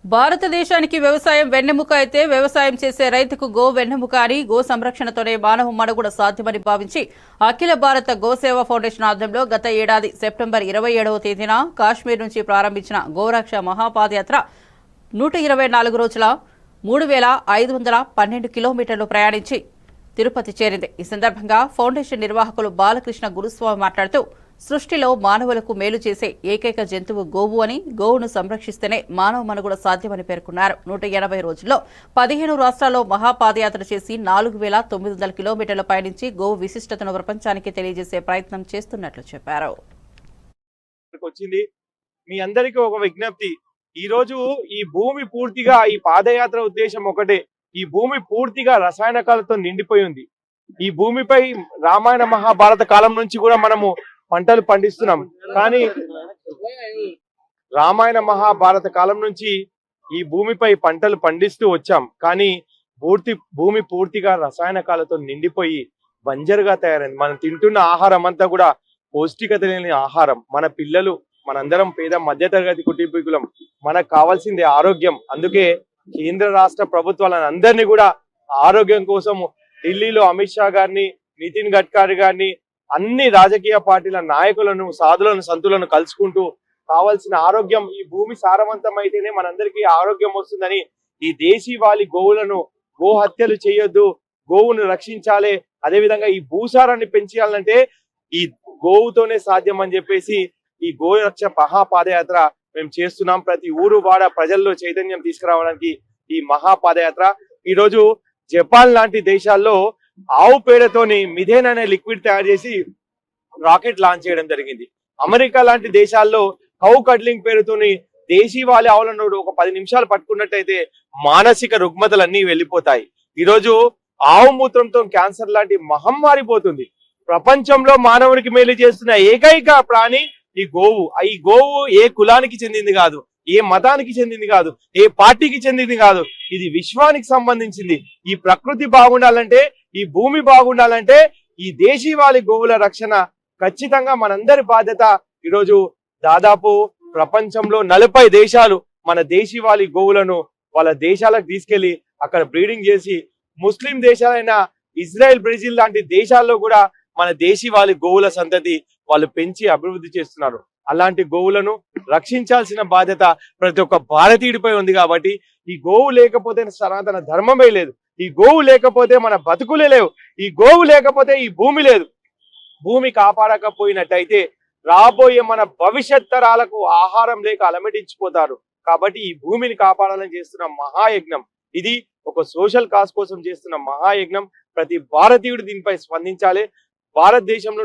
భారతదేశానికి వ్యవసాయం వెన్నెముక అయితే వ్యవసాయం చేసే రైతుకు గో వెన్నెముక అని గో సంరక్షణతోనే మానవ మనుగడ సాధ్యమని భావించి అఖిల భారత గోసేవ ఫౌండేషన్ ఆధ్వర్యంలో గత ఏడాది సెప్టెంబర్ 27వ తేదీన కాశ్మీర్ నుంచి ప్రారంభించిన గోరక్ష మహాపాదయాత్ర 124 రోజుల 3512 కిలోమీటర్లు ప్రయాణించి తిరుపతి చేరింది. ఈ సందర్భంగా ఫౌండేషన్ నిర్వాహకులు బాలకృష్ణ గురుస్వామి మాట్లాడుతూ సృష్టిలో మానవులకు మేలు చేసే ఏకైక జంతువు గోవు అని, గోవును సంరక్షిస్తేనే మానవ మనుగడ సాధ్యమని పేర్కొన్నారు. 180 రోజుల్లో 15 రాష్ట్రాల్లో మహాపాదయాత్ర చేసి 4900 కిలోమీటర్ల పయనించి గోవు విశిష్టతను ప్రపంచానికి తెలియజేసే ప్రయత్నం చేస్తున్నట్లు చెప్పారు. మీ అందరికీ ఒక విజ్ఞప్తి, ఈ రోజు ఈ భూమి పూర్తిగా ఈ పాదయాత్ర ఉద్దేశం ఒకటే. ఈ భూమి పూర్తిగా రసాయనకాలతో నిండిపోయి ఉంది. ఈ భూమిపై రామాయణ మహాభారత కాలం నుంచి కూడా మనము పంటలు పండిస్తున్నాం. కానీ రామాయణ మహాభారత కాలం నుంచి ఈ భూమిపై పంటలు పండిస్తూ వచ్చాం. కానీ భూమి పూర్తిగా రసాయనకాలతో నిండిపోయి బంజరుగా తయారైంది. మనం తింటున్న ఆహారం అంతా కూడా పౌష్టికత లేని ఆహారం. మన పిల్లలు, మనందరం పేద మధ్యతరగతి కుటుంబీకులం. మనకు కావాల్సింది ఆరోగ్యం. అందుకే కేంద్ర రాష్ట్ర ప్రభుత్వాలను అందరినీ కూడా ఆరోగ్యం కోసం ఢిల్లీలో అమిత్ షా గారిని, నితిన్ గడ్కరీ గారిని, అన్ని రాజకీయ పార్టీల నాయకులను, సాధులను, సంతులను కలుసుకుంటూ కావాల్సిన ఆరోగ్యం, ఈ భూమి సారవంతం అయితేనే మనందరికీ ఆరోగ్యం వస్తుందని, ఈ దేశీవాళి గోవులను గో హత్యలు చేయొద్దు, గోవును రక్షించాలి, అదేవిధంగా ఈ భూసారాన్ని పెంచాలంటే ఈ గోవుతోనే సాధ్యం అని చెప్పేసి ఈ గోరక్ష మహాపాదయాత్ర మేము చేస్తున్నాం. ప్రతి ఊరు వాడ ప్రజల్లో చైతన్యం తీసుకురావడానికి ఈ మహాపాదయాత్ర. ఈ రోజు జపాన్ లాంటి దేశాల్లో ఆవు పేడతోని మిథేన్ అనే లిక్విడ్ తయారు చేసి రాకెట్ లాంచ్ చేయడం జరిగింది. అమెరికా లాంటి దేశాల్లో కౌ కడ్లింగ్ పేరుతోని దేశీవాళి ఆవులను ఒక 10 నిమిషాలు పట్టుకున్నట్టయితే మానసిక రుగ్మతలన్నీ వెళ్ళిపోతాయి. ఈరోజు ఆవు మూత్రంతో క్యాన్సర్ లాంటి మహమ్మారి పోతుంది. ప్రపంచంలో మానవునికి మేలు చేస్తున్న ఏకైక ప్రాణి ఈ గోవు. ఈ గోవు ఏ కులానికి చెందింది కాదు, ఏ మతానికి చెందింది కాదు, ఏ పార్టీకి చెందింది కాదు. ఇది విశ్వానికి సంబంధించింది. ఈ ప్రకృతి బాగుండాలంటే, ఈ భూమి బాగుండాలంటే ఈ దేశీవాళి గోవుల రక్షణ ఖచ్చితంగా మనందరి బాధ్యత. ఈరోజు దాదాపు ప్రపంచంలో 40 దేశాలు మన దేశీవాళి గోవులను వాళ్ళ దేశాలకు తీసుకెళ్లి అక్కడ బ్రీడింగ్ చేసి, ముస్లిం దేశాలైన ఇజ్రాయెల్, బ్రెజిల్ లాంటి దేశాల్లో కూడా మన దేశీవాళి గోవుల సంతతి వాళ్ళు పెంచి అభివృద్ధి చేస్తున్నారు. అలాంటి గోవులను రక్షించాల్సిన బాధ్యత ప్రతి ఒక్క భారతీయుడిపై ఉంది. కాబట్టి ఈ గోవు లేకపోతే సనాతన ధర్మమే లేదు, ఈ గోవు లేకపోతే మన బతుకులే లేవు, ఈ గోవు లేకపోతే ఈ భూమి లేదు. భూమి కాపాడకపోయినట్టయితే రాబోయే మన భవిష్యత్ తరాలకు ఆహారం లేక అలమటించిపోతారు. కాబట్టి ఈ భూమిని కాపాడాలని చేస్తున్న మహాయజ్ఞం ఇది. ఒక సోషల్ కాజ్ కోసం చేస్తున్న మహాయజ్ఞం. ప్రతి భారతీయుడు దీనిపై స్పందించాలి. భారతదేశంలో